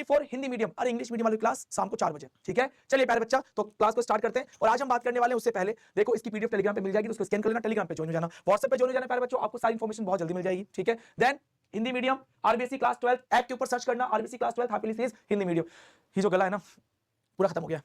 For Hindi medium और English medium वाली class शाम को 4 बजे, ठीक है। चलिए प्यारे बच्चा, तो क्लास को स्टार्ट करते हैं। और आज हम बात करने वाले हैं, उससे पहले देखो इसकी पीडीएफ टेलीग्राम पे मिल जाएगी, उसको स्कैन कर लेना, टेलीग्राम पे ज्वाइन हो जाना, व्हाट्सएप पे ज्वाइन हो जाना प्यारे बच्चों, आपको सारी इंफॉर्मेशन बहुत जल्दी मिल जाएगी, ठीक है। Then Hindi medium RBSC class 12 app के ऊपर सर्च करना, RBSC class 12 happily says Hindi medium. ये जो गला है ना पूरा खत्म हो गया।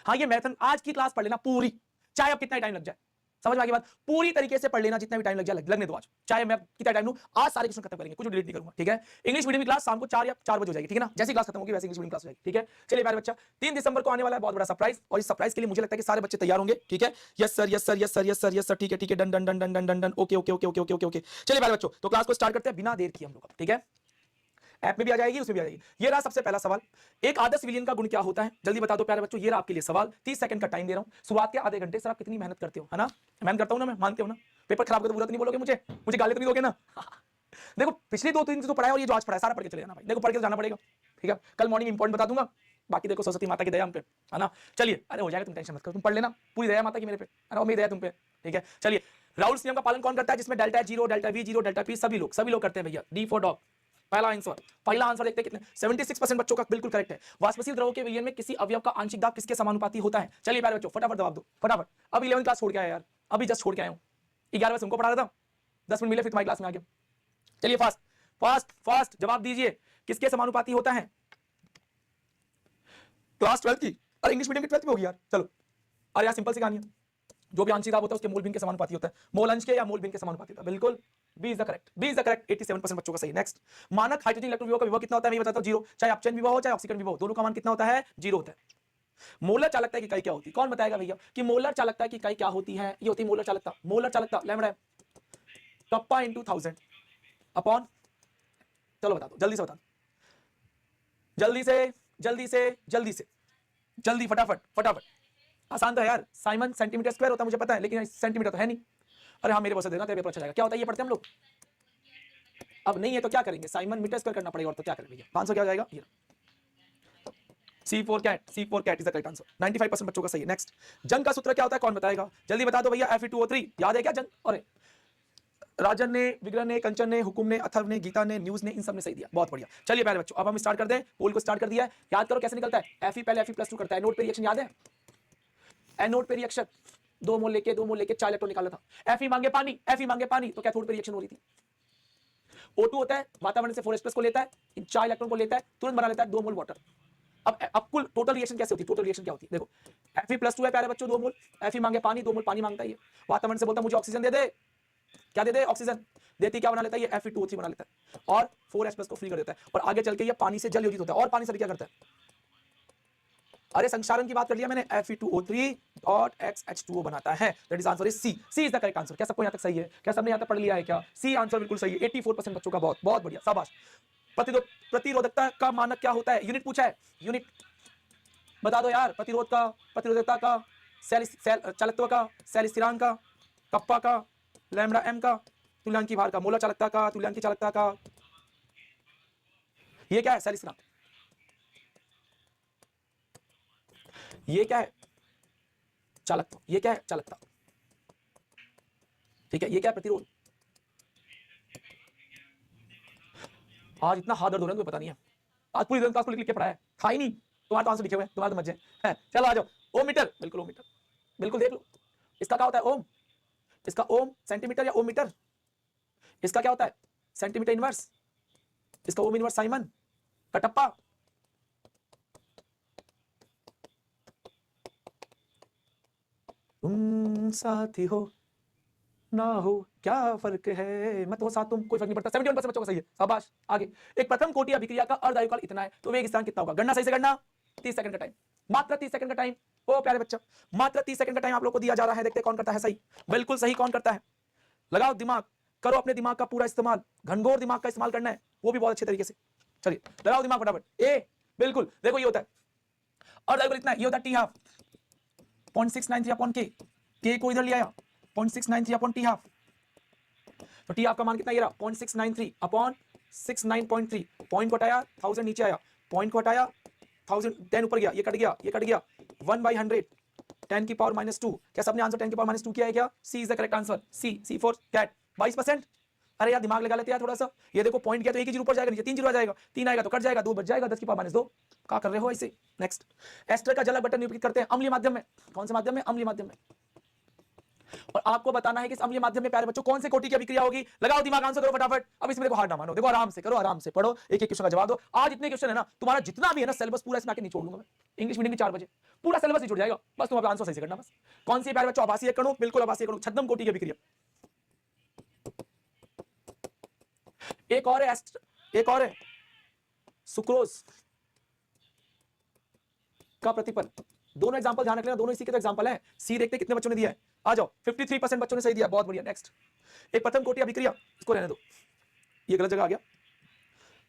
हाँ, ये मैराथन आज की क्लास पढ़ लेना पूरी, चाहे अब कितना टाइम लग जाए, समझ में आ गई बात। पूरी तरीके से पढ़ लेना, जितना भी टाइम लग जाए लगने दो आज, चाहे मैं कितना टाइम लूं, आज सारे क्वेश्चन खत्म करेंगे, कुछ डिलीट नहीं करूंगा, ठीक है। इंग्लिश मीडियम की क्लास शाम को 4 या 4 बजे हो जाएगी, ठीक है ना। जैसी क्लास खत्म होगी वैसे इंग्लिश मीडियम क्लास हो जाएगी, ठीक है। चलिए प्यारे बच्चा, 3 दिसंबर को आने वाला है बहुत बड़ा सरप्राइज, और इस सरप्राइज के लिए मुझे लगता है कि सारे बच्चे तैयार होंगे, ठीक है। Yes sir, yes sir, yes sir, yes sir, yes sir, ठीक है, ठीक है, done done done done done done done, okay okay okay okay okay okay. चलिए प्यारे बच्चों, तो क्लास को स्टार्ट करते हैं बिना देर किए हम लोग, ठीक है। ऐप में भी आ जाएगी, उसमें भी आ जाएगी। ये रहा सबसे पहला सवाल, एक आदर्श विलियन का गुण क्या होता है, जल्दी बता दो प्यारे बच्चों। ये रहा आपके लिए सवाल, 30 सेकंड का टाइम दे रहा हूं, शुरुआत के आधे घंटे। सर आप कितनी मेहनत करते हो, है ना। मेहनत करता हूं ना मैं, मानते हो ना। पेपर खराब कर तो बुरा तो नहीं बोलोगे मुझे गाली तो नहीं दोगे ना। देखो पिछली 2-3 दिन तो पढ़ाया और ये जो आज पढ़ाया सारा पढ़ के चले जाना भाई, देखो पढ़ के तो जाना पड़ेगा, ठीक है। कल मॉर्निंग इंपॉर्टेंट बता दूंगा, बाकी देखो सरस्वती माता की दया हम पे, है ना। चलिए, अरे हो जाएगा, तुम टेंशन मत करो, तुम पढ़ लेना, पूरी दया माता की मेरे पे, है ना, मेरी दया तुम पे, ठीक है। चलिए, राउल्स नियम का पालन कौन करता है, जिसमें delta zero, delta we zero, delta P सभी लोग करते हैं भैया। डी फॉर डॉग, पहला आंसर देखते हैं कितने, 76% बच्चों का बिल्कुल करेक्ट है। वाष्पशील द्रव के विलयन में किसी अवयव का आंशिक दाब किसके समानुपाती होता है। चलिए प्यारे बच्चों फटाफट जवाब दो, फटाफट। अब 11 क्लास छोड़ के आया यार, अभी जस्ट छोड़ के आया हूं, 11 बजे उनको पढ़ा रहा था, 10 मिनट मिले फिर तुम्हारी क्लास में आ गया। चलिए फास्ट फास्ट फास्ट जवाब दीजिए, किसके समानुपाती होता है। क्लास 12 की और इंग्लिश मीडियम की 12th में होगी यार। चलो, अरे यार सिंपल सी कहानी है, जो भी आंशिक दाब होता है उसके मूल भिन्न के समानुपाती होता है, मोल अंश के या मूल भिन्न के समानुपाती होता है, बिल्कुल। बी इज द करेक्ट, 87% बच्चों का सही। नेक्स्ट, मानक हाइड्रोजन इलेक्ट्रॉन विभव का विभव कितना होता है, मैं बताता हूं, 0। चाहे अपचयन विभव हो चाहे ऑक्सीकरण विभव, दोनों का मान कितना होता है, 0 होता है। मोलर चालकता की इकाई क्या होती है, कौन बताएगा भैया कि मोलर चालकता की इकाई क्या होती है। ये होती है मोलर चालकता, लैम्डा कप्पा इनटू 1000 अपॉन, चलो बता दो, जल्दी से बता दो, जल्दी फटाफट। आसान तो है यार, साइमन सेंटीमीटर स्क्वायर होता है मुझे पता है, लेकिन सेंटीमीटर तो है नहीं। अरे हाँ, मेरे बस देना, तेरे पेपर अच्छा जाएगा। क्या होता है ये पढ़ते हम लोग, अब नहीं है तो क्या करेंगे, साइमन मीटर स्क्वायर करना पड़ेगा, और तो क्या करेंगे। 500 क्या हो जाएगा, ये C4 cat is the correct answer, 95% बच्चों का सही है। नेक्स्ट, जंग का सूत्र क्या होता है, कौन बताएगा, जल्दी बता दो भैया। Fe2O3 याद है क्या जंग, अरे राजन ने, विग्रह ने, कंचन ने, हुकुम ने, अथर्व ने, गीता ने, न्यूज ने, इन सब ने सही दिया, बहुत बढ़िया। चलिए प्यारे बच्चों, अब हम स्टार्ट कर दें, पोल को स्टार्ट कर दिया है। याद करो कैसे निकलता है, Fe पहले Fe+2 करता है, एनोड पे रिएक्शन याद है, एनोड पे रिएक्शन 2 मोल लेके 4 इलेक्ट्रॉन निकाला था। Fe मांगे पानी, तो कैथोड पे रिएक्शन हो रही थी। O2 होता है, वातावरण से 4H+ को लेता है, इन 4 इलेक्ट्रॉन को लेता है, तुरंत बना लेता है 2 मोल वाटर। अब कुल टोटल रिएक्शन कैसे होती है, टोटल रिएक्शन क्या होती है, देखो Fe+2 है प्यारे बच्चों, 2 मोल। Fe मांगे पानी, 2 मोल पानी मांगता है, ये वातावरण से बोलता है मुझे ऑक्सीजन दे दे, क्या दे दे, ऑक्सीजन देती, क्या बना लेता है ये, Fe2O3 बना लेता है, और 4H+ को फ्री कर देता है, और आगे चल के ये पानी से जल योजित होता है, और पानी से क्या करता है, अरे संक्षारण की बात कर लिया मैंने, Fe2O3.XH2O बनाता है, that is answer is C is the correct answer. क्या सबको यहां तक सही है, क्या सबने यहां तक पढ़ लिया है, क्या सी आंसर बिल्कुल सही है, 84% बच्चों का, बहुत बहुत बढ़िया, शाबाश। प्रतिरोधकता का मानक क्या होता है, यूनिट पूछा है, यूनिट बता दो यार, प्रतिरोधकता का, चालकत्व का, सेल स्थिरांक का, कप्पा का, लैम्डा एम का, तुल्यांकी भार का, मोलर चालकता का, तुल्यांकी चालकता का, ये क्या है, सेल स्थिरांक, ये क्या है, चालकत्व, ये क्या है, चालकता, ठीक है, ये क्या है, प्रतिरोध। आज इतना हाथ दर्द हो रहा है तुम्हें पता नहीं है, आज पूरी दिन क्लास को लिख के पढ़ा है, था ही नहीं, तुम्हारे तो आंसर लिखे हुए हैं, तुम्हारे तो मजे हैं। चलो आ जाओ, ओम मीटर, बिल्कुल ओम मीटर, बिल्कुल देख लो, इसका क्या होता है ओम, इसका ओम सेंटीमीटर या ओम मीटर, इसका क्या होता है सेंटीमीटर इनवर्स, इसका ओम इनवर्स साइमन कटप्पा। तुम साथी हो ना हो क्या फर्क है, मत हो साथ तुम, कोई फर्क नहीं पड़ता, 71% बच्चों का सही है, शाबाश। आगे, एक प्रथम कोटि अभिक्रिया का अर्धआयुकाल इतना है, तो वेग स्थान कितना होगा, गणना सही से करना, 30 सेकंड का टाइम, मात्र 30 सेकंड का टाइम, ओ प्यारे बच्चा, मात्र 30 सेकंड का टाइम आप लोग को दिया जा रहा है, देखते कौन करता है सही, बिल्कुल सही, कौन करता है, लगाओ दिमाग, करो अपने दिमाग का पूरा इस्तेमाल, घनघोर दिमाग का इस्तेमाल करना है, वो भी बहुत अच्छे तरीके से। चलिए लगाओ दिमाग फटाफट, ए बिल्कुल, देखो ये होता है अर्धआयुकाल इतना है, ये होता है टी हाफ, 0.693 अपॉन के को इधर ले आया 0.693 अपॉन टी हाफ, तो टी हाफ का मान कितना ये रहा 0.693 अपॉन 69.3, पॉइंट को हटाया 1000 नीचे आया, पॉइंट को हटाया 1000 10 ऊपर गया, ये कट गया 1/100 10 की पावर -2। क्या सबने आंसर 10 की पावर -2 किया है क्या, C is the correct answer, C for cat, 22%, अरे यार दिमाग लगा लेते यार थोड़ा सा। ये देखो पॉइंट क्या, तो एक ही जीरो ऊपर जाएगा, नीचे 3 जीरो आ जाएगा, 3 आएगा तो कट जाएगा, 2 बच जाएगा, 10 की पावर -2। क्या कर रहे हो ऐसे। नेक्स्ट, एस्टर का जलक बटन निरूपित करते हैं अम्लीय माध्यम में। कौन से माध्यम में? अम्लीय माध्यम में। और आपको बताना है कि इस अम्लीय माध्यम में प्यारे बच्चों कौन से कोटि की अभिक्रिया होगी। लगाओ दिमाग, आंसर करो फटाफट। अब इसमें देखो हार ना मानो, देखो आराम से करो, आराम से पढ़ो, एक एक क्वेश्चन का जवाब दो। आज इतने क्वेश्चन है ना, तुम्हारा जितना भी है ना सिलेबस पूरा इसमें आके नहीं छोड़ूंगा मैं। इंग्लिश मीडियम की 4 बजे पूरा सिलेबस ही छूट जाएगा, बस तुम आंसर सही से करना बस। कौन सी प्यारे बच्चों? आभासीय कणों, बिल्कुल आभासीय कणों, छद्म कोटि की अभिक्रिया। एक और है एक और है सुक्रोज का प्रतिफल। दोनों एग्जांपल ध्यान रख लेना, दोनों इसी के तो एग्जांपल है। सी देखते कितने बच्चों ने दिया है, आ जाओ। 53% बच्चों ने सही दिया, बहुत बढ़िया। नेक्स्ट, एक प्रथम कोटि अभिक्रिया, इसको रहने दो, ये गलत जगह आ गया,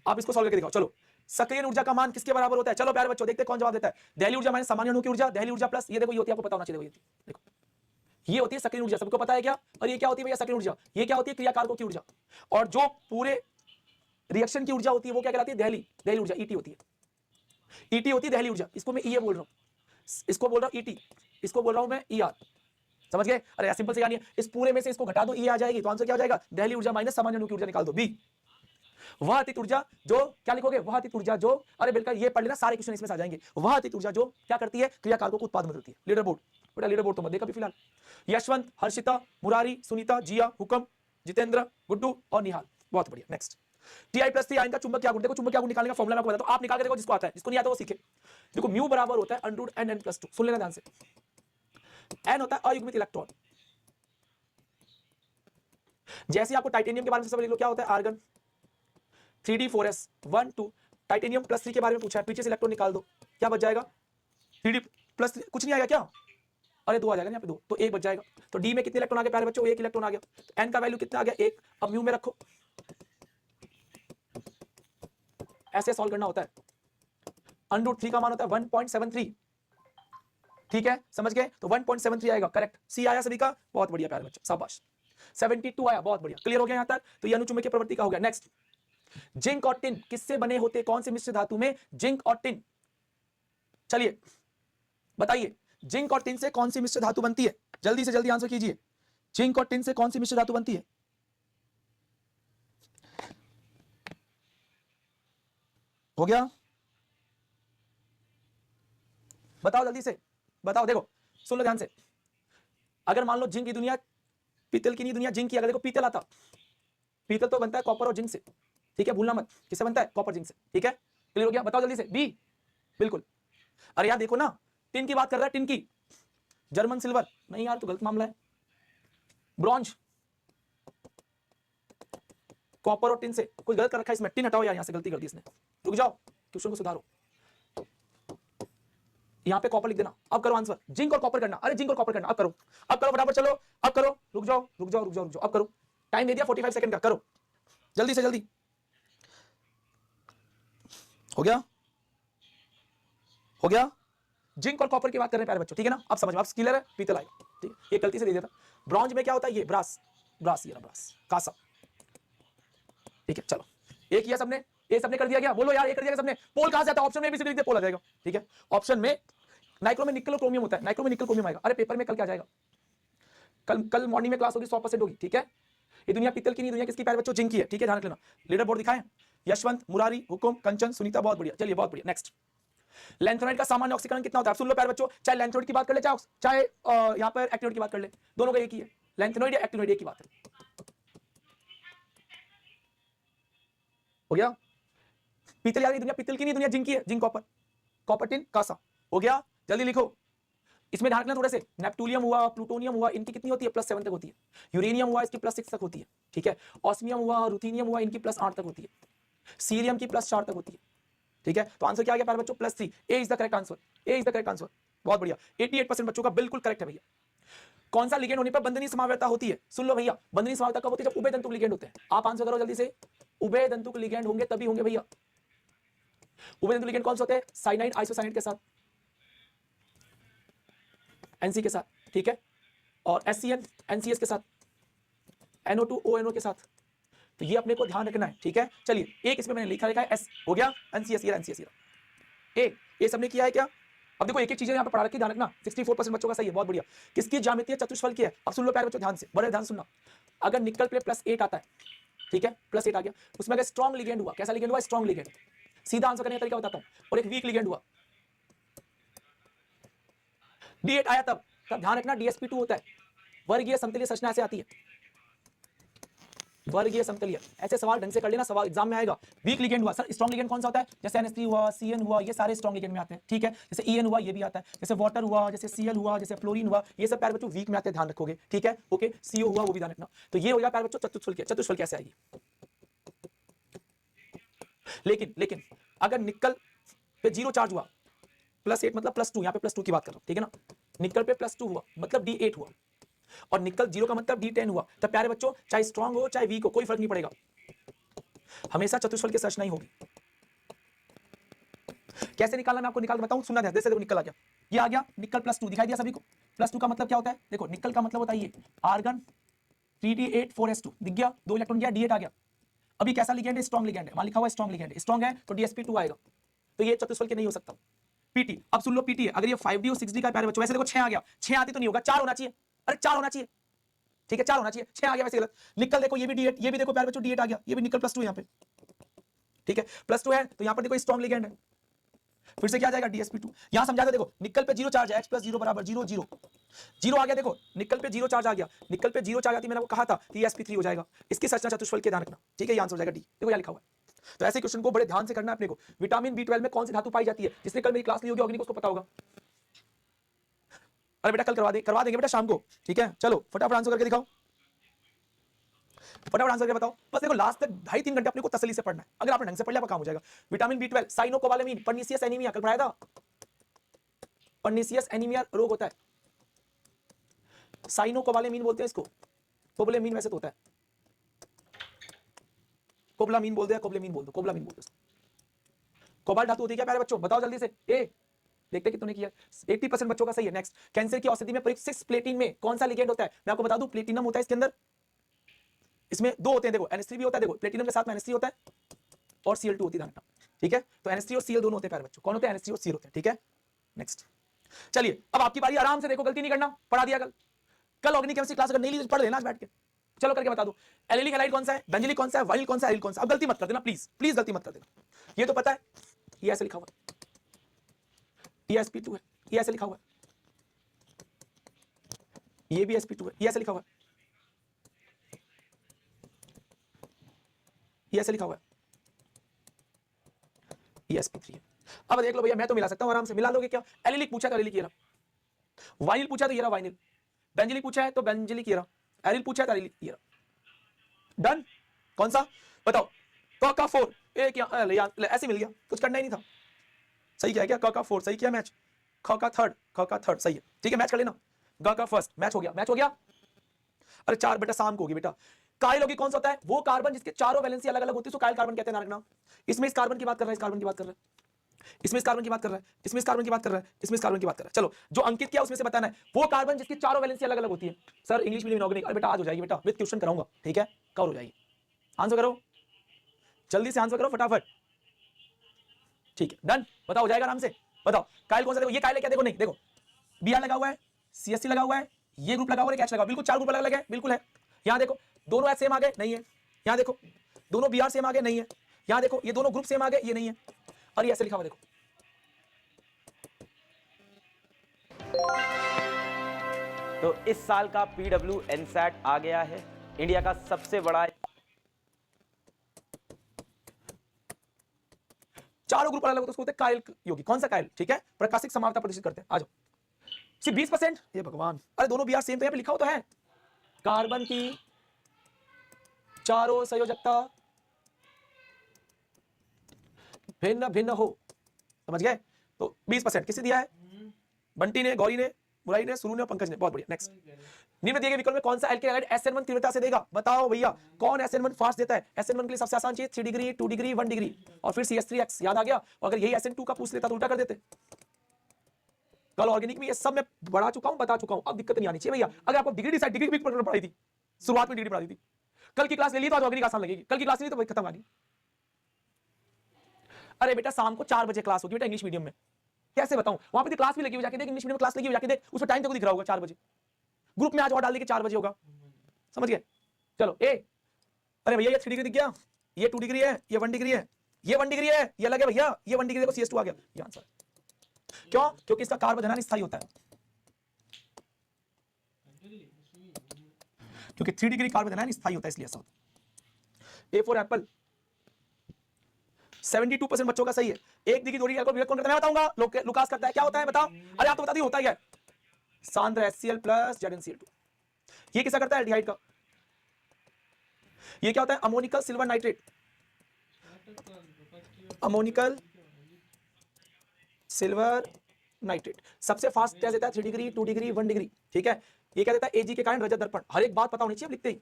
आप इसको सॉल्व करके दिखाओ। चलो, सक्रिय ऊर्जा का मान किसके बराबर होता है? चलो प्यारे बच्चों देखते कौन जवाब देता है। दहली ऊर्जा माइनस सामान्य अणु की ऊर्जा, दहली ऊर्जा प्लस, ये देखो ये होती है, आपको पता होना चाहिए, देखो ये होती है सक्रिय ऊर्जा, सबको पता है क्या? और ये क्या होती है भैया? सक्रिय ऊर्जा। ये क्या होती है? क्रियाकारकों की ऊर्जा। और जो पूरे रिएक्शन की ऊर्जा होती है वो क्या कहलाती है? दहली ऊर्जा, ईटी होती है, ईटी होती है दहली ऊर्जा। इसको मैं ई बोल रहा हूं, इसको बोल रहा हूं ईटी, इसको बोल रहा हूं मैं ईआर। समझ गए? अरे सिंपल से यानी है, इस पूरे में से इसको घटा दो, ई आ जाएगी, तो आंसर क्या हो जाएगा? दहली ऊर्जा माइनस सामान्य अणु की ऊर्जा, निकाल दो बी। वह अतित ऊर्जा जो, क्या लिखोगे? वह अतित ऊर्जा जो, अरे बिल्कुल ये पढ़ लेना, सारे क्वेश्चन इसमें से आ जाएंगे। वह अतित ऊर्जा जो क्या करती है? क्रियाकारकों को उत्पादन करती है। लीडर बोर्ड, बेटा लीडर बोर्ड तो मत देखा अभी फिलहाल। यशवंत, हर्षिता, मुरारी, सुनीता, जिया, हुकम, जितेंद्र, गुड्डू और निहाल, बहुत बढ़िया। नेक्स्ट, Ti+3 आयन का चुंबकीय आघूर्ण। देखो चुंबकीय आघूर्ण निकालने का फॉर्मूला मैं आपको बताता हूं, आप निकाल के देखो, जिसको आता है, जिसको नहीं आता वो सीखे। देखो म्यू बराबर होता है √n+2, सुन लेना ध्यान से। n होता है अयुग्मित इलेक्ट्रॉन। जैसे आपको टाइटेनियम के बारे में सब लिख लो, क्या होता है? आर्गन। 3d4s 1 2, टाइटेनियम +3 के बारे में पूछा है, पीछे से इलेक्ट्रॉन निकाल दो, क्या बच जाएगा? 3d+3, कुछ नहीं आएगा क्या? अरे 2 आ जाएगा ना यहाँ पे, 2 तो 1 बच जाएगा। तो डी में कितने इलेक्ट्रॉन आ गए प्यारे बच्चों? 1 इलेक्ट्रॉन आ गया। तो n का वैल्यू कितना आ गया? 1। अब म्यू में रखो, ऐसे सॉल्व करना होता है। √3 का मान होता है 1.73, ठीक है, समझ गए? तो 1.73 आएगा, करेक्ट। सी आया सभी का, बहुत बढ़िया प्यारे बच्चों, शाबाश। 72 आया, बहुत बढ़िया, क्लियर हो गया यहां तक। तो ये अनुचुंबकीय प्रवृत्ति का हो गया। नेक्स्ट, जिंक और टिन किससे बने होते? कौन से मिश्र धातु में जिंक और टिन? चलिए बताइए, जिंक और टिन से कौन सी मिश्र धातु बनती है? जल्दी से जल्दी आंसर कीजिए। जिंक और टिन से कौन सी मिश्र धातु बनती है? हो गया, बताओ जल्दी से बताओ। देखो सुन लो ध्यान से, अगर मान लो जिंक की दुनिया, पीतल की नहीं दुनिया, जिंक की। अगर देखो पीतल आता, पीतल तो बनता है कॉपर और जिंक से, ठीक है, भूलना मत, किससे बनता है? कॉपर जिंक से, ठीक है, क्लियर हो गया? बताओ जल्दी से, बी, बिल्कुल। अरे यार देखो ना, टिन की बात कर रहा है, टिन की, जर्मन सिल्वर नहीं यार, तो गलत मामला है। ब्रॉन्ज, कॉपर और टिन से कुछ गलत कर रखा है इसमें, टिन हटाओ यार, यहां से गलती कर दी इसने, रुक जाओ, क्वेश्चन को सुधारो। यहां पे कॉपर लिख देना। अब करो आंसर, जिंक और कॉपर करना। अरे जिंक और कॉपर करना, अब करो, अब करो फटाफट, चलो अब करो, रुक जाओ रुक जाओ रुक जाओ रुक जाओ, अब करो, टाइम दे दिया 45 सेकंड का, करो जल्दी से जल्दी। हो गया, हो गया। जिंक और कॉपर की बात कर रहे हैं प्यारे बच्चों, ठीक है ना? अब समझ में, आप क्लियर है? पीतल आएगा, ठीक है, ये गलती से दे दिया था। ब्रॉन्ज में क्या होता है? ये ब्रास, ब्रास, ये ब्रास, कांसा, ठीक है। चलो एक किया सबने, ये सबने कर दिया क्या? बोलो यार, ये कर दिया सबने? पोल कहां से आता है? ऑप्शन में भी सीधे पोल आ जाएगा, ठीक है। ऑप्शन में नाइक्रो में निकल क्रोमियम होता है, नाइक्रो में निकल क्रोमियम आएगा। अरे पेपर में कल क्या जाएगा? कल मॉर्निंग में क्लास होगी, 100% होगी, ठीक है। ये दुनिया पीतल की नहीं, दुनिया किसकी प्यारे बच्चों? जिंक की है, ठीक है, ध्यान रख लेना। लीडर बोर्ड दिखाएं, यशवंत, मुरारी, हुकुम, कंचन, सुनीता, बहुत बढ़िया, चलिए बहुत बढ़िया। नेक्स्ट, लैंथेनोइड का सामान्य ऑक्सीकरण कितना होता है? आप सुन लो प्यारे बच्चों, चाहे लैंथेनोइड की बात कर ले, चाहे यहां पर एक्टिनोइड की बात कर ले, दोनों का एक ही है, लैंथेनोइड या एक्टिनोइड एक ही बात है। हो गया? पीतल यार, दुनिया पीतल की नहीं, दुनिया जिंक की है, जिंक कॉपर, कॉपर टिन कांसा। हो गया, जल्दी लिखो। इसमें ध्यान रखना थोड़े से, नेप्टूलियम हुआ, प्लूटोनियम हुआ, इनकी कितनी होती है? +7 तक होती है। यूरेनियम हुआ, इसकी +6 तक होती है, ठीक है। ऑस्मियम हुआ, रुथीनियम हुआ, इनकी +8 तक होती है। सीरियम की +4 तक होती है, ठीक है। तो आंसर क्या आ गया प्यारे बच्चों? +3। A is the correct answer, A is the correct answer, बहुत बढ़िया। 88% बच्चों का बिल्कुल करेक्ट है भैया। कौन सा लिगेंड होने पर बंधनीय समावयवता होती है? सुन लो भैया, बंधनीय समावयवता कब होती है? जब उभय तंतुक लिगेंड होते हैं। आप आंसर करो जल्दी से, उभय तंतुक लिगेंड होंगे तभी होंगे भैया। उभय तंतुक लिगेंड कौन से होते हैं? साइनाइड आइसोसाइनाइड के साथ, एनसी के साथ, ठीक है, और एससीएन एनसीएस के साथ, NO2 ONO के साथ। तो ये अपने को ध्यान रखना है, ठीक है। चलिए एक इसमें मैंने लिखा है एस, हो गया, एनसीएस, ये एनसीएस, ये सबने किया है क्या? अब देखो एक एक चीजें यहाँ पे पढ़ा रखी, ध्यान रखना। 64% बच्चों का सही है, बहुत बढ़िया। किसकी ज्यामितीय चतुष्फल की है? अब सुन लो प्यारे बच्चों ध्यान से, बड़े ध्यान सुनना। अगर निकल पे +8 आता है, ठीक है, +8 आ गया। उसमें अगर स्ट्रॉन्ग लिगेंड हुआ, कैसा लिगेंड हुआ? Strong ligand. सीधा आंसर करने का तरीका बताता हूं। और एक वीक लिगेंड हुआ, D8 आया तब ध्यान रखना DsP2 होता है। वर्गीय समतलीय संरचना ऐसे आती है, वर्गीय समतलीय। ऐसे सवाल ढंग से कर लेना, सवाल एग्जाम में आएगा। वीक लिगेंड हुआ, सर स्ट्रॉन्ग लिगेंड कौन सा होता है? जैसे NH3 हुआ, CN हुआ, ये सारे स्ट्रॉन्ग लिगेंड में आते हैं, ठीक है। जैसे EN हुआ, ये भी आता है। जैसे वाटर हुआ, जैसे Cl हुआ, जैसे फ्लोरीन हुआ, ये सब प्यारे बच्चों वीक में आते हैं, ध्यान रखोगे, ठीक है। ओके, CO हुआ, वो भी ध्यान रखना। तो ये हो गया प्यारे बच्चों चतुष्फल। चतुष्फल कैसे आएगी? लेकिन अगर निकल पे 0 चार्ज हुआ, +8 मतलब +2, यहाँ पे +2 की बात कर रहा हूँ, ठीक है ना। निकल पे +2 हुआ मतलब D8 हुआ, और निकल 0 का मतलब D10 हुआ। तब प्यारे बच्चों चाहे स्ट्रॉन्ग हो चाहे वीक हो, कोई फर्क नहीं पड़ेगा, हमेशा चतुष्फल की संरचना ही होगी। कैसे निकालना मैं आपको निकाल के बताऊं, सुनना ध्यान। जैसे देखो निकल आ गया, ये आ गया निकल +2, दिखाई दिया सभी को। +2 का मतलब क्या होता है? देखो निकल का मतलब होता है ये आर्गन 3D8 4s2, दिख गया, 2 इलेक्ट्रॉन गया, D8 आ गया। अभी कैसा लिगेंड है? स्ट्रॉन्ग लिगेंड है, वहां लिखा हुआ स्ट्रॉन्ग लिगेंड है। स्ट्रॉन्ग है तो DsP2 आएगा, तो ये चतुष्फल के नहीं हो सकता। PT, अब सुन लो PT है, अगर ये 5D और 6D का प्यारे बच्चों, वैसे देखो 6 आ गया, 6 आती तो नहीं होगा, 4 होना चाहिए। अरे 4 होना चाहिए, ठीक है, 4 होना चाहिए, 6 आ गया वैसे गलत। निकल देखो ये भी D8, ये भी देखो प्यारे बच्चों D8 आ गया, ये भी निकल +2 यहाँ पे, ठीक है। +2 है तो यहाँ पर देखो स्ट्रॉन्ग लिगेंड है, फिर से क्या जाएगा? DsP2। यहां समझा दो, देखो निकल पे 0 चार्ज है, H + 0 = 0 0 0 आ गया। देखो निकल पे 0 चार्ज आ गया, निकल पे 0 चार्ज आती, मैंने आपको कहा था कि sp3 हो जाएगा। इसकी संरचना चतुष्फल के ध्यान रखना, ठीक है, ये आंसर हो जाएगा D। देखो यहाँ लिखा हुआ है। तो ऐसे क्वेश्चन को बड़े ध्यान से करना है अपने को। विटामिन B12 में कौन सी धातु पाई जाती है? जिसने कल मेरी क्लास ली होगी ऑर्गेनिक, उसको पता होगा। अरे बेटा कल करवा देंगे बेटा शाम को, ठीक है। चलो फटाफट आंसर करके दिखाओ, फटाफट आंसर करके बताओ। बस देखो लास्ट तक 2.5-3 घंटे अपने को तसल्ली से पढ़ना है। अगर आपने ढंग से पढ़ लिया, काम हो जाएगा। Vitamin B12 cyanocobalamin, pernicious anaemia, कल पढ़ाया था। पर्नीशियस एनीमिया रोग होता है, साइनोकोबालामिन बोलते हैं इसको। कोबलामिन वैसे तो होता है, कोबलामिन बोलते हैं, कोबलामिन बोल दो, कोबलामिन बोलते हैं। कोबाल्ट धातु होती है क्या प्यारे बच्चों? बताओ जल्दी से। ए देखते कितने किया, 80% बच्चों का सही है। नेक्स्ट, कैंसर की औषधि में प्रयुक्त 6 प्लेटिन में कौन सा लिगेंड होता है? मैं आपको बता दूं, प्लेटिनम होता है इसके अंदर। इसमें 2 होते हैं, देखो NH3 भी होता है, देखो प्लेटिनम के साथ में NH3 होता है और Cl2 होती है, ठीक है। तो NH3 और Cl दोनों होते हैं प्यारे बच्चों। कौन होते हैं? NH3 और Cl होते हैं, ठीक है। नेक्स्ट, चलिए अब आपकी बारी, आराम से देखो, गलती नहीं करना, पढ़ा दिया कल ऑर्गेनिक केमिस्ट्री क्लास अगर नहीं ली तो पढ़ लेना आज बैठ के। चलो करके बता दो, एलिलिक हैलाइड कौन सा है, बेंजिलिक कौन सा है, वाइल कौन सा है, एलिल कौन सा। अब गलती मत कर देना प्लीज, प्लीज गलती मत कर देना। ये तो पता है, ये ऐसे लिखा हुआ है, ये sp2 है, ये ऐसे लिखा हुआ है, ये भी sp2 है, ये ऐसे लिखा हुआ है, ये ऐसे लिखा हुआ है, ये sp3 है। अब देख लो भैया, मैं तो मिला सकता हूं, आराम से मिला लोगे क्या? एलिलिक पूछा तो एलिलिक ये रहा, वाइल पूछा तो ये रहा वाइनिल, बेंजिलिक पूछा है तो बेंजिलिक ये रहा, एरिल पूछा है तो एरिल ये रहा। डन। कौन सा बताओ? का 4 ए क्या ऐसे मिल गया, कुछ करना ही नहीं था। सही क्या है क्या? का 4 सही किया मैच, का थर्ड सही है, ठीक है। मैच कर लेना, का फर्स्ट मैच हो गया, मैच हो गया। अरे 4 बेटा शाम को होगी बेटा। काइल होगी कौन सा होता है? वो कार्बन जिसके चारों वैलेंसी अलग अलग होती है, तो काइल कार्बन कहते हैं, ना। इसमें इस कार्बन की बात कर रहा है, इस कार्बन की बात कर रहा है, इसमें इस कार्बन की बात कर रहा है, इसमें इस कार्बन की बात कर रहा है, इसमें इस कार्बन की बात कर रहा है। चलो जो अंकित किया उसमें से बताना है वो कार्बन जिसकी चारों वैलेंसी अलग अलग होती है। सर इंग्लिश मीडियम ऑर्गेनिक, अरे बेटा आज हो जाएगी बेटा, विद क्वेश्चन कराऊंगा, ठीक है। कवर हो जाएगी, आंसर करो जल्दी से, आंसर करो फटाफट, ठीक है। डन, बताओ हो जाएगा आराम से। बताओ काइल कौन सा? देखो ये काइल है क्या? देखो नहीं, देखो Br लगा हुआ है, CSC लगा हुआ है, ये ग्रुप लगा हुआ है, H लगा हुआ है, बिल्कुल 4 ग्रुप अलग अलग है, बिल्कुल है। यहां देखो दोनों H सेम आ गए, नहीं है। यहां देखो दोनों Br सेम आ गए, नहीं है। यहां देखो ये दोनों ग्रुप सेम आ गए, ये नहीं है। और ये ऐसे लिखा हुआ देखो, तो इस साल का PW NSAT आ गया है, इंडिया का सबसे बड़ा। चारों ग्रुप अलग होते हैं, उसको होते हैं काइल योगी। कौन सा काइल? ठीक है, प्रकाशिक समानता प्रदर्शित करते हैं। आ जाओ, सिर्फ 20%, ये भगवान, अरे दोनों Br सेम तो यहाँ पे लिखा हो तो है, कार्बन की चारों संयोजकता भिन्न भिन्न हो, समझ गए? तो 20% किसने दिया है? बंटी ने, गौरी ने, मुरारी ने, सुरू ने और पंकज ने। बहुत बढ़िया। नेक्स्ट, निम्न दिए गए विकल्प में कौन सा एल्केन हैलाइड SN1 तीव्रता से देगा? बताओ भैया, कौन SN1 फास्ट देता है? SN1 के लिए सबसे आसान चीज 3 डिग्री, 2 डिग्री, 1 डिग्री और फिर CH3X, याद आ गया? और अगर यही SN2 का पूछ लेता तो उल्टा कर देते। कल ऑर्गेनिक में ये सब मैं बढ़ा चुका हूं, बता चुका हूं, अब दिक्कत नहीं आनी चाहिए भैया। अगर आपको डिग्री डिसाइड, डिग्री भी पढ़ाई थी, शुरुआत में डिग्री पढ़ाई थी, कल की क्लास ले ली तो आज ऑर्गेनिक आसान लगेगी, कल की क्लास नहीं तो खत्म आनी। अरे बेटा शाम को 4 बजे क्लास होगी बेटा इंग्लिश मीडियम में, कैसे बताऊं? वहां पे क्लास भी लगी हुई, जाके देख, इंग्लिश मीडियम क्लास लगी हुई, जाके देख, उसमें टाइम तक दिख रहा होगा 4 बजे। ग्रुप में आज और डाल दी कि 4 बजे होगा, समझ गए? चलो ए अरे भैया ये 3 डिग्री दिख गया, ये 2 डिग्री है, ये 1 डिग्री है, ये 1 डिग्री है, ये अलग है भैया, ये 1 डिग्री देखो CS2 आ गया, ये आंसर। क्यों? क्योंकि इसका कार्बन है ना स्थायी होता है, क्योंकि 3 डिग्री कार्बन है ना स्थायी होता है, इसलिए ऐसा होता है। A फॉर एप्पल 72% बच्चों का सही है। 1 डिग्री 2 डिग्री अल्कोहल विवेक कौन करता है? मैं बताऊंगा, लुकास करता है। क्या होता है बताओ? अरे आप तो बता दी होता ही है, सांद्र HCl प्लस ZnCl2। ये किसा करता है? एल्डिहाइड का। ये क्या होता है? Ammoniacal silver nitrate, ammoniacal silver nitrate सबसे फास्ट टेस्ट देता है 3 डिग्री 2 डिग्री 1 डिग्री, ठीक है। ये क्या देता है? Ag के कारण रजत दर्पण, हर एक बात पता होनी चाहिए लिखते ही।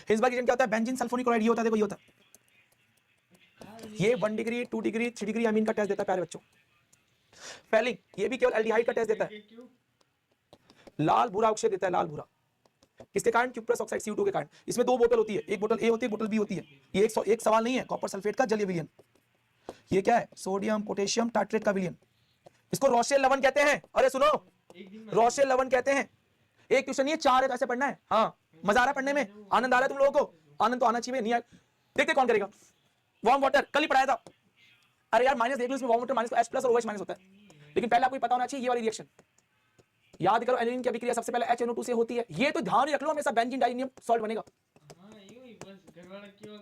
हिंसबर्ग एजेंट क्या होता है? बेंजीन सल्फोनिक क्लोराइड, ये होता है, देखो ये होता है। ये 1 डिग्री 2 डिग्री 3 डिग्री अमीन का टेस्ट देता है प्यारे बच्चों। फेलिंग ये भी केवल एल्डिहाइड का टेस्ट देता है। लाल भूरा अवक्षेप देता है, लाल भूरा किसके कारण? क्यूप्रस ऑक्साइड CO2 के कारण। इसमें 2 बोतल होती है, एक बोतल A होती है, एक बोतल B होती है। ये एक सवाल नहीं है, कॉपर सल्फेट का जलीय विलयन। ये क्या है? सोडियम पोटेशियम टार्ट्रेट का विलयन, इसको रोशेल लवण कहते हैं। अरे सुनो, रोशेल लवण कहते हैं। एक क्वेश्चन नहीं है, 4 है, तो ऐसे पढ़ना है। हाँ मजा आ रहा है पढ़ने में, आनंद आ रहा है तुम लोगों को? आनंद तो आना चाहिए, नहीं आए देखते कौन करेगा। वार्म वाटर कल ही पढ़ाया था। अरे यार माइनस देख लो, इसमें वार्म वाटर माइनस H+ और OH- होता है, लेकिन पहले आपको पता होना चाहिए ये वाली रिएक्शन। याद करो, एनिलीन की अभिक्रिया सबसे पहले HNO2 से होती है। ये तो ध्यान रख लो हमेशा, बेंजीन डाइनियम सॉल्ट बनेगा।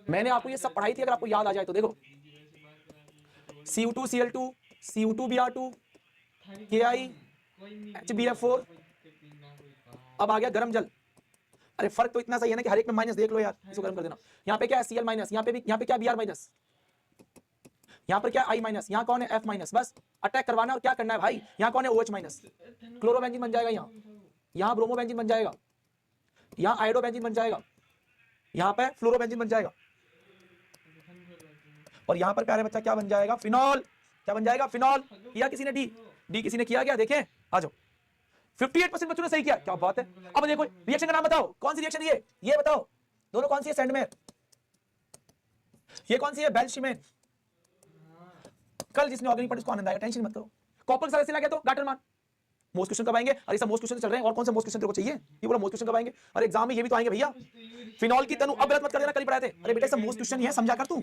मैंने आपको ये सब पढ़ाई थी, अगर आपको याद आ जाए तो देखो। Cu2 Cl2 Cu2 Br2 Ki HbF4। अब आ गया गर्म जल। अरे फर्क तो इतना सही है ना कि हर एक में माइनस देख लो यार, इसको गर्म कर देना। यहाँ पे क्या है? Cl माइनस, यहाँ पे भी, यहाँ पे क्या Br माइनस, यहाँ पर क्या I माइनस, यहाँ कौन है? F minus. बस अटैक करवाना और क्या करना है भाई। यहाँ कौन है? OH minus. क्लोरोबेंजीन बन जाएगा, यहाँ ब्रोमोबेंजीन बन जाएगा, यहाँ आयोडोबेंजीन बन जाएगा, यहाँ पे फ्लोरोबेंजीन बन जाएगा, और यहाँ पर प्यारे बच्चा क्या बन जाएगा? फिनॉल। क्या बन जाएगा? फिनॉल। किया किसी ने? डी किसी ने किया क्या? देखें आ जाओ, 58% बच्चों ने सही किया, क्या बात है। अब देखो रिएक्शन का नाम बताओ, कौन सी रिएक्शन ये बताओ। दोनों कौन सी है? सेंडमेयर। ये कौन सी है? बेल्शिमेन। कल जिसने ऑर्गेनिक पढ़ा उसको आनंद आएगा, टेंशन मत करो। कॉपर सारे से लगे तो गाटर मान। मोस्ट क्वेश्चन कब आएंगे? अरे सब मोस्ट क्वेश्चन चल रहे हैं, और कौन से मोस्ट क्वेश्चन तेरे को चाहिए? ये बोला मोस्ट क्वेश्चन कब आएंगे? अरे एग्जाम में ये भी तो आएंगे भैया। फिनॉल की तनु, अब गलत मत कर देना, कल ही पढ़ाए थे। अरे बेटा सब मोस्ट क्वेश्चन ही है, समझा कर तू।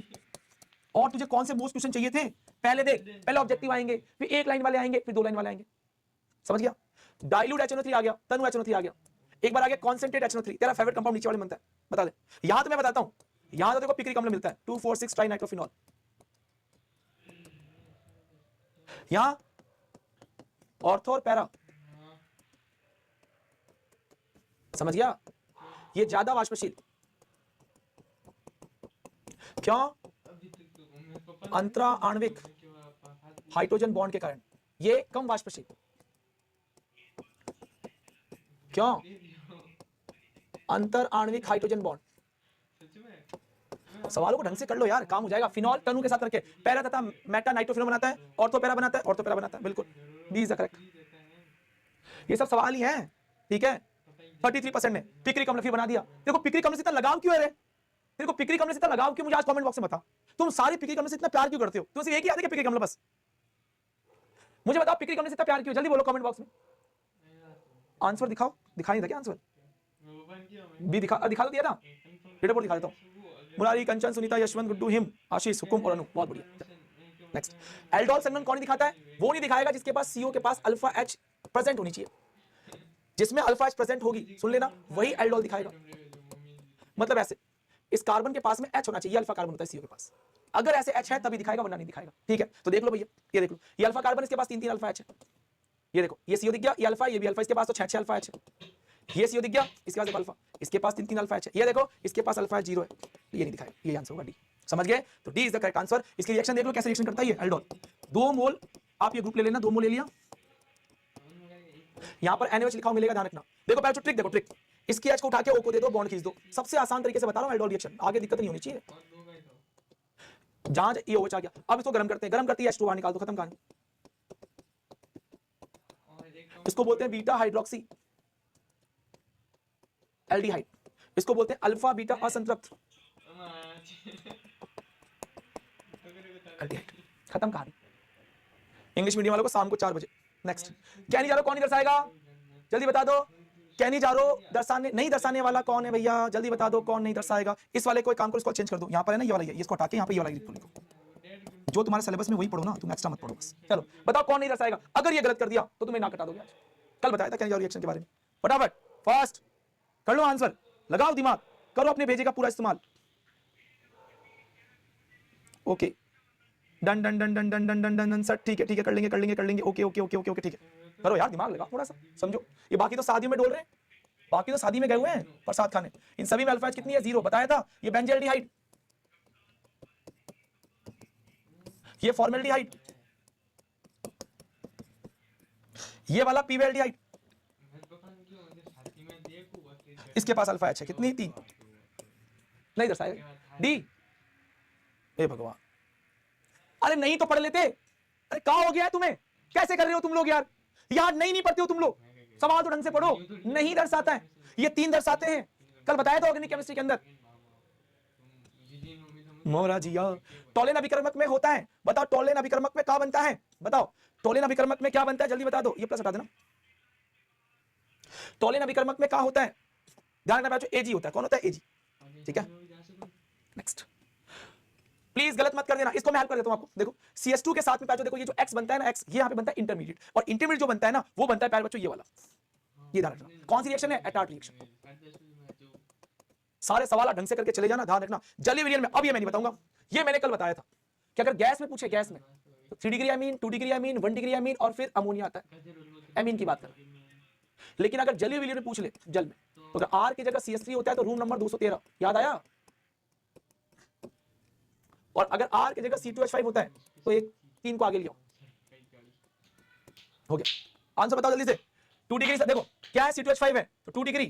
और तुझे कौन से मोस्ट क्वेश्चन चाहिए थे पहले देख। पहले ऑब्जेक्टिव आएंगे, फिर 1 लाइन वाले आएंगे, फिर 2 लाइन वाले आएंगे, समझ गया? डाइल्यूट HNO3 आ गया, तनु HNO3 आ गया, एक बार आ गया कॉन्सेंट्रेट HNO3। तेरा फेवरेट कंपाउंड नीचे वाले बनता है, बता दे। यहां तो मैं बताता हूं, यहां तो देखो पिक्रिक अम्ल मिलता है 2,4,6 ट्राइनाइट्रोफिनॉल। यहां ऑर्थो और पैरा, समझ गया? ये ज्यादा वाष्पशील, क्यों? अंतरा आणविक हाइड्रोजन बॉन्ड के कारण ये कम वाष्पशील, क्यों? अंतर आणविक हाइड्रोजन बॉन्ड। सवालों को ढंग से कर लो यार, काम हो जाएगा। फिनॉल तनु के साथ रखे, पैरा तथा मेटा नाइट्रोफिनॉल बनाता है, ऑर्थो पैरा बनाता है, ऑर्थो पैरा बनाता है, बिल्कुल डी इज द करेक्ट। ये सब सवाल ही हैं, ठीक है। 33% ने पिक्रिक अम्ल फिर बना दिया। देखो पिक्रिक अम्ल से इतना लगाव क्यों है रे? तेरे को पिक्रिक अम्ल से इतना लगाव क्यों? मुझे आज कमेंट बॉक्स में बता। तुम सारी पिक्रिक अम्ल से इतना प्यार क्यों करते हो? तुम सिर्फ एक ही याद है कि पिक्रिक अम्ल, बस मुझे बताओ पिक्रिक अम्ल से इतना प्यार क्यों? जल्दी बोलो कमेंट बॉक्स में। आंसर दिखाओ, दिखाई नहीं था क्या आंसर? भी दिखा तो दिया था, रिपोर्ट दिखा देता हूं। मुरारी, कंचन, सुनीता, यशवंत, गुड्डू, हिम, आशीष, हुकुम और अनु, बहुत बढ़िया। नेक्स्ट, एल्डोल संघनन कौन दिखाता है? वो नहीं दिखाएगा जिसके पास CO के पास अल्फा H प्रेजेंट होनी चाहिए। जिसमें अल्फा H प्रेजेंट होगी, सुन लेना, वही एल्डोल दिखाएगा। मतलब ऐसे इस कार्बन के पास में H होना चाहिए, अल्फा कार्बन होता है CO के पास। अगर ऐसे H है तभी दिखाएगा, वरना नहीं दिखाएगा, ठीक है। तो देख लो भैया, ये देख लो, ये अल्फा कार्बन, इसके पास 3 अल्फा H है। ये देखो, ये CO दिख गया, ये अल्फा, ये भी अल्फा, इसके पास तो 6 अल्फा H है। ये CO दिख गया, इसके पास अल्फा, इसके पास 3 अल्फा H है। ये देखो, इसके पास अल्फा 0 है, ये नहीं दिखाएगा, ये आंसर होगा डी। समझ गए? तो D is the correct answer. इसकी रिएक्शन देख लो कैसे रिएक्शन करता है ये एल्डोल। 2 मोल, आप ये ग्रुप ले लेना, 2 मोल ले लिया, यहां पर NaOH लिखा हुआ मिलेगा, ध्यान रखना। देखो पहले ट्रिक देखो, ट्रिक, इसकी H को उठा के O को दे दो, बॉन्ड खींच दो। सबसे आसान तरीके से बता रहा हूं एल्डोल रिएक्शन, आगे दिक्कत नहीं होनी चाहिए। जहां ये OH आ गया, अब इसको गर्म करते हैं, गर्म करते ही H2 बाहर निकाल दो, खत्म कहानी। इसको बोलते हैं बीटा हाइड्रोक्सी एल्डिहाइड, इसको बोलते हैं अल्फा बीटा असंतृप्त एल्डिहाइड, खत्म कहानी। इंग्लिश मीडियम वालों को शाम को 4 बजे। नेक्स्ट, क्या नहीं जा रहा, कौन नहीं दर्शाएगा? जल्दी बता दो। कहनी जा रहा दर्शाने नहीं दर्शाने वाला कौन है भैया, जल्दी बता दो कौन नहीं दर्शाएगा। इस वाले कोई काम करो, इसको चेंज कर दो, यहाँ पर है ना ये वाला, इसको हटा के यहाँ पे ये वाला लिखो, जो तुम्हारे सिलेबस में वही पढ़ो ना, तुम एक्स्ट्रा मत पढ़ो बस। चलो बताओ कौन नहीं दर्शाएगा, अगर ये गलत कर दिया तो तुम्हें ना कटा दोगे आज। कल बताया था कहनी रिएक्शन के बारे में, फटाफट फास्ट कर लो आंसर, लगाओ दिमाग, करो अपने भेजे का पूरा इस्तेमाल। Okay done done done done done done done done done sir, ठीक है कर लेंगे कर लेंगे कर लेंगे, okay okay okay okay okay ठीक है। करो यार दिमाग लगाओ थोड़ा सा, समझो। ये बाकी तो शादियों में डोल रहे हैं, बाकी तो शादी में गए हुए हैं प्रसाद खाने। इन सभी में अल्फा कितनी है, 0 बताया था। ये बेंजल्डिहाइड, ये फॉर्मेल्डिहाइड, ये वाला पीवेल्डिहाइड, इसके पास अल्फा एच है कितनी, 3 नहीं दर्शाएगा। डी, हे भगवान, अरे नहीं तो पढ़ लेते। अरे क्या हो गया है तुम्हें, कैसे कर रहे हो तुम लोग यार, यार नहीं पढ़ते हो तुम लोग, सवाल तो ढंग से पढ़ो। नहीं दर्शाता है, ये 3 दर्शाते हैं, कल बताया था ऑर्गेनिक केमिस्ट्री के अंदर। मोरा जिया, टोलेन अभिकर्मक में होता है, बताओ टोलेन अभिकर्मक में क्या बनता है, बताओ टोलेन अभिकर्मक में क्या बनता है, जल्दी बता दो। ये प्लस हटा देना। टोलेन अभिकर्मक में क्या होता है, ध्यान रखना बच्चों, एजी होता है। कौन होता है, एजी, ठीक है। नेक्स्ट प्लीज गलत मत कर देना, इसको मैं हेल्प कर देता हूं आपको। देखो CS2 के साथ में पैचो, देखो ये जो X बनता है ना, X ये यहां पे बनता है इंटरमीडिएट, और इंटरमीडिएट जो बनता है ना वो बनता है प्यारे बच्चों ये वाला, ये ध्यान रखना। कौन सी रिएक्शन है, एटार्ट रिएक्शन। सारे सवाल ढंग से करके चले जाना, ध्यान रखना। जली विलियन में अब ये मैं नहीं बताऊंगा, ये मैंने कल बताया था कि अगर गैस में पूछे, गैस में तो 3 degree amine, 2 degree amine, 1 degree amine और फिर अमोनिया आता है, अमीन की बात कर। लेकिन अगर जली विलियन में पूछ ले जल में, तो अगर R की जगह CS3 होता है तो रूम नंबर 213, याद आया। और अगर R की जगह C2H5 होता है तो एक 3 को आगे लियो, हो गया। आंसर बताओ जल्दी से। 2 डिग्री से देखो क्या है, C2H5 है तो 2 डिग्री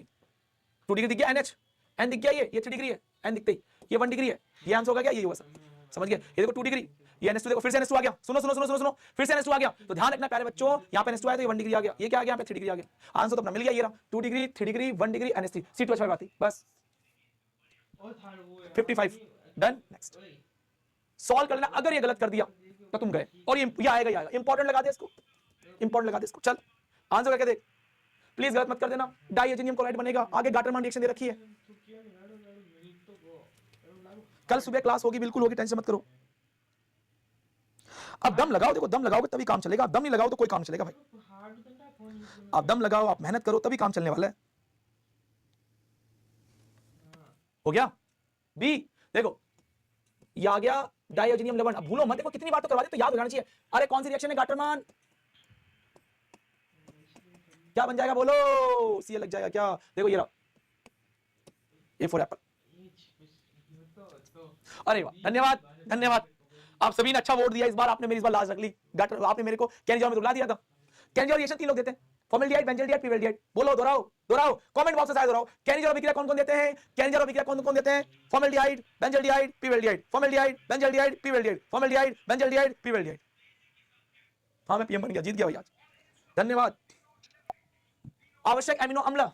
दिख गया, NH N दिख गया, ये 3 डिग्री है, N दिखते ही ये 1 डिग्री है, ये आंसर होगा क्या, ये होगा सर, समझ गए। ये देखो 2 डिग्री, ये NH2 देखो, फिर से NH2 आ गया, सुनो सुनो सुनो सुनो सुनो, फिर से NH2 आ गया। तो ध्यान रखना प्यारे बच्चों, यहाँ पे NH2 आया तो ये 1 डिग्री आ गया, ये क्या आ गया, यहाँ पे 3 डिग्री आ गया। आंसर तो अपना मिल गया, ये रहा 2 degree, 3 degree, 1 degree, NH3, C2H5 आती, बस 55 डन। नेक्स्ट सॉल्व कर लेना, अगर ये गलत कर दिया तो तुम गए, और ये आएगा, इंपॉर्टेंट लगा दे इसको, इंपॉर्टेंट लगा दे इसको। चल आंसर करके देख, प्लीज गलत मत कर देना। डाइऑक्सीनियम क्लोराइड बनेगा, आगे गाटरमान रिएक्शन दे रखी है। कल सुबह क्लास होगी, बिल्कुल होगी, टेंशन मत करो। अब दम लगाओ, देखो दम लगाओगे तभी काम चलेगा, दम नहीं लगाओ तो कोई काम नहीं चलेगा भाई। आप दम लगाओ, आप मेहनत करो तभी काम चलने वाला है। हो गया बी, देखो ये आ गया डाइऑक्सीनियम लवण। अब भूलो मत, देखो कितनी बार तो करवा दे तो याद हो जाना चाहिए। अरे कौन सी रिएक्शन है गाटरमान, क्या बन जाएगा बोलो, सी लग जाएगा क्या, देखो ये रहा A फॉर एप्पल। अरे वाह, धन्यवाद धन्यवाद, आप सभी ने अच्छा वोट दिया इस बार, आपने मेरी इस बार लाज रख ली। आपने मेरे को कैनजॉल में रुला दिया था। कैनजॉल रिएक्शन 3 लोग देते हैं, फॉर्मेल्डिहाइड, बेंजल्डिहाइड, पीवेल्डिहाइड। बोलो, दोहराओ दोहराओ, कमेंट बॉक्स में साथ दोहराओ। कैनजॉल अभिक्रिया कौन कौन देते हैं, कैनजॉल अभिक्रिया कौन कौन देते हैं, formaldehyde, benzaldehyde, pivaldehyde, formaldehyde, benzaldehyde, pivaldehyde, formaldehyde, benzaldehyde, pivaldehyde. हाँ मैं PM बन गया, जीत गया भाई आज, धन्यवाद। आवश्यक एमिनो अम्ल